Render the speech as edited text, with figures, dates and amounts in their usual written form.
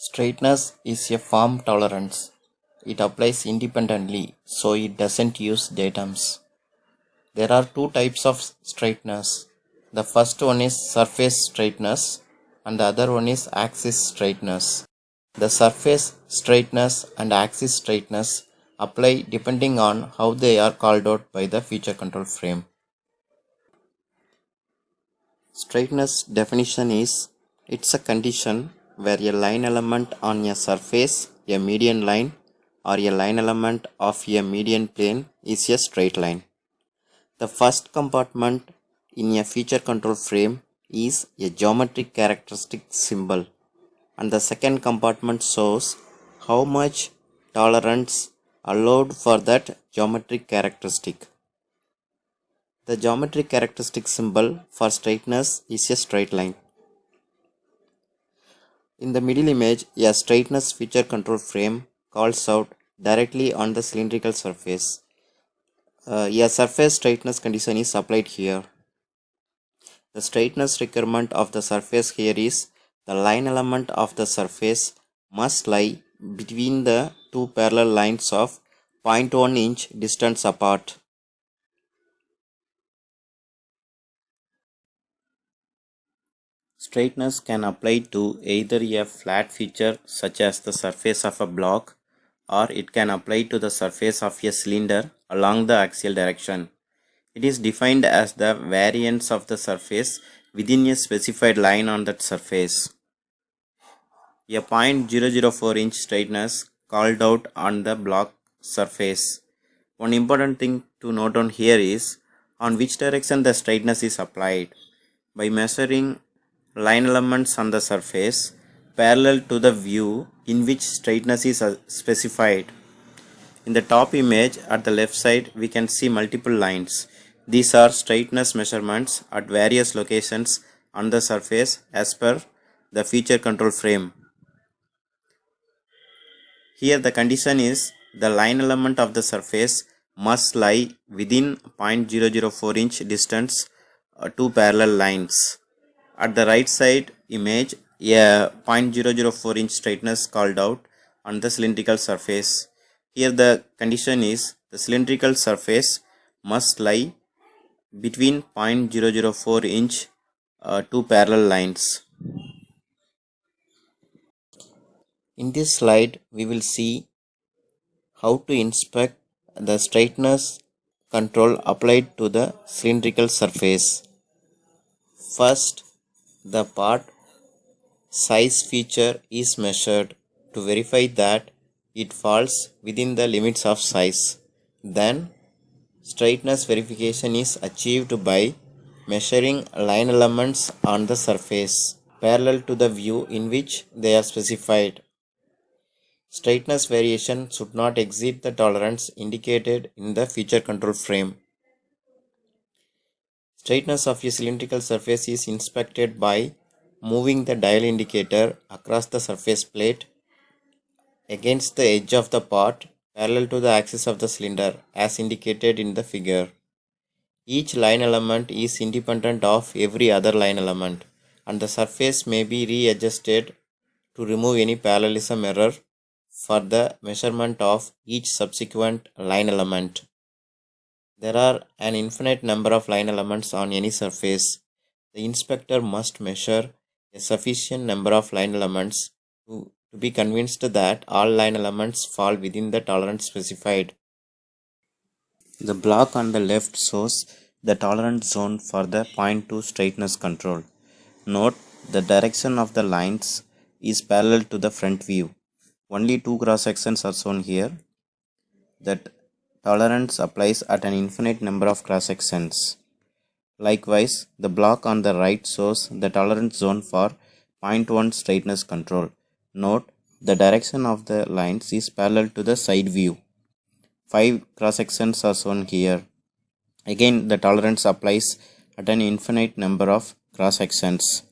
Straightness is a form tolerance. It applies independently, so it doesn't use datums. There are two types of straightness. The first one is surface straightness and the other one is axis straightness. The surface straightness and axis straightness apply depending on how they are called out by the feature control frame. Straightness definition is it's a condition where a line element on a surface, a median line, or a line element of a median plane is a straight line. The first compartment in a feature control frame is a geometric characteristic symbol, and the second compartment shows how much tolerance allowed for that geometric characteristic. The geometric characteristic symbol for straightness is a straight line. In the middle image, a straightness feature control frame calls out directly on the cylindrical surface. A surface straightness condition is applied here. The straightness requirement of the surface here is the line element of the surface must lie between the two parallel lines of 0.1 inch distance apart. Straightness can apply to either a flat feature such as the surface of a block, or it can apply to the surface of a cylinder along the axial direction. It is defined as the variance of the surface within a specified line on that surface. A 0.004 inch straightness called out on the block surface. One important thing to note on here is on which direction the straightness is applied. By measuring line elements on the surface parallel to the view in which straightness is specified. In the top image at the left side, we can see multiple lines. These are straightness measurements at various locations on the surface as per the feature control frame. Here the condition is the line element of the surface must lie within 0.004 inch distance two parallel lines. At the right side image, a 0.004 inch straightness called out on the cylindrical surface. Here the condition is the cylindrical surface must lie between 0.004 inch two parallel lines. In this slide, we will see how to inspect the straightness control applied to the cylindrical surface. First, the part size feature is measured to verify that it falls within the limits of size. Then, straightness verification is achieved by measuring line elements on the surface parallel to the view in which they are specified. Straightness variation should not exceed the tolerance indicated in the feature control frame. Straightness of a cylindrical surface is inspected by moving the dial indicator across the surface plate against the edge of the part parallel to the axis of the cylinder as indicated in the figure. Each line element is independent of every other line element, and the surface may be readjusted to remove any parallelism error for the measurement of each subsequent line element. There are an infinite number of line elements on any surface. The inspector must measure a sufficient number of line elements to be convinced that all line elements fall within the tolerance specified. The block on the left shows the tolerance zone for the 0.2 straightness control. Note the direction of the lines is parallel to the front view. Only two cross sections are shown here. That tolerance applies at an infinite number of cross sections. Likewise, the block on the right shows the tolerance zone for 0.1 straightness control. Note the direction of the lines is parallel to the side view. 5 cross sections are shown here. Again, the tolerance applies at an infinite number of cross sections.